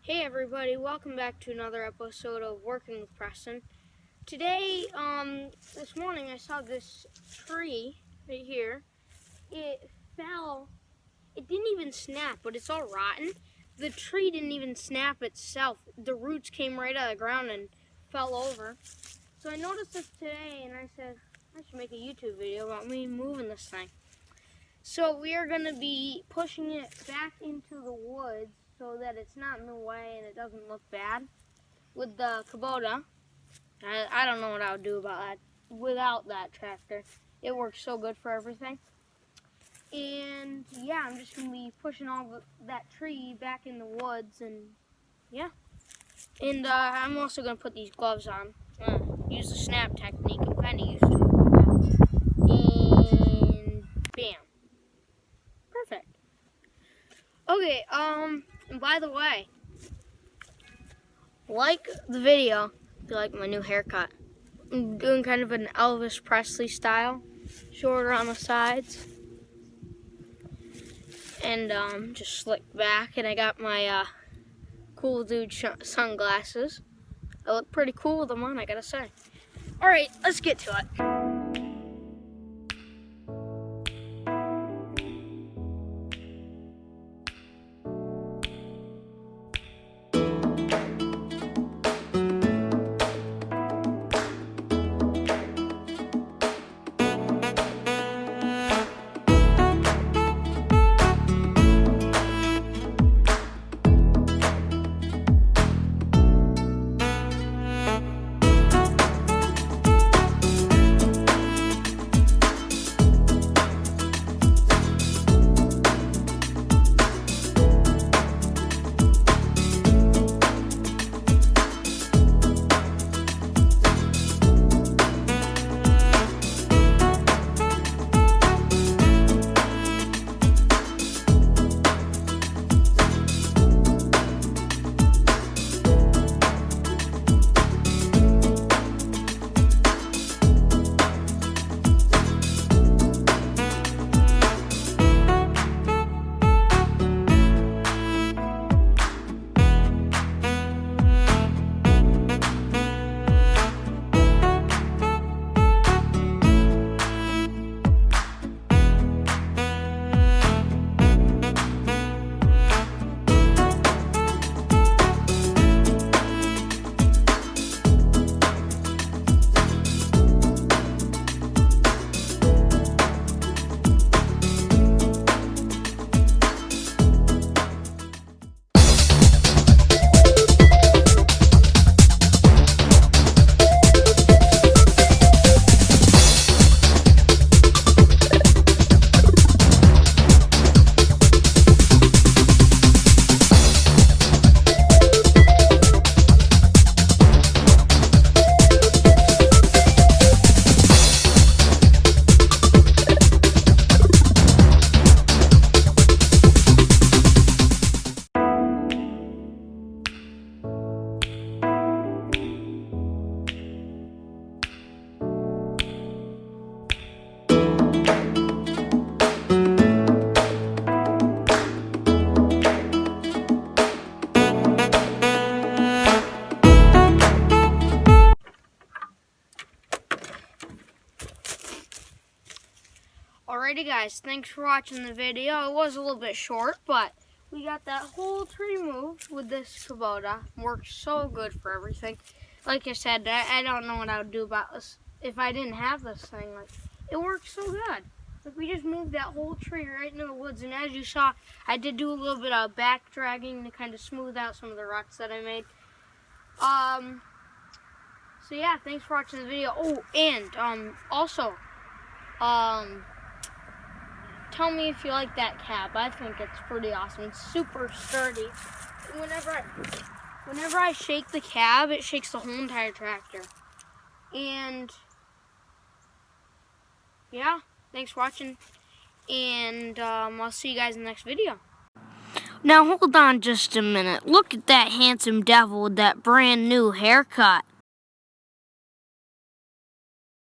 Hey everybody, welcome back to another episode of Working with Preston. Today, this morning I saw this tree right here. It fell, it didn't even snap, but it's all rotten. The tree didn't even snap itself. The roots came right out of the ground and fell over. So I noticed this today and I said, I should make a YouTube video about me moving this thing. So we are going to be pushing it back into the woods so that it's not in the way and it doesn't look bad with the Kubota. I don't know what I would do about that without that tractor. It works so good for everything. And yeah, I'm just going to be pushing that tree back in the woods and yeah. And I'm also going to put these gloves on. Use the snap technique. I'm kind of used to it. And bam. Perfect. Okay, and by the way, like the video if you like my new haircut. I'm doing kind of an Elvis Presley style, shorter on the sides, and just slicked back, and I got my cool dude sunglasses. I look pretty cool with them on, I gotta say. Alright, let's get to it. Alrighty guys, thanks for watching the video. It was a little bit short, but we got that whole tree moved with this Kubota. Works so good for everything. Like I said, I don't know what I would do about this if I didn't have this thing. Like, it works so good. Like, we just moved that whole tree right into the woods, and as you saw, I did do a little bit of back dragging to kind of smooth out some of the ruts that I made. So yeah, thanks for watching the video. Oh, and also, tell me if you like that cab. I think it's pretty awesome. It's super sturdy. Whenever I shake the cab, it shakes the whole entire tractor. And yeah, thanks for watching. And I'll see you guys in the next video. Now hold on just a minute. Look at that handsome devil with that brand new haircut.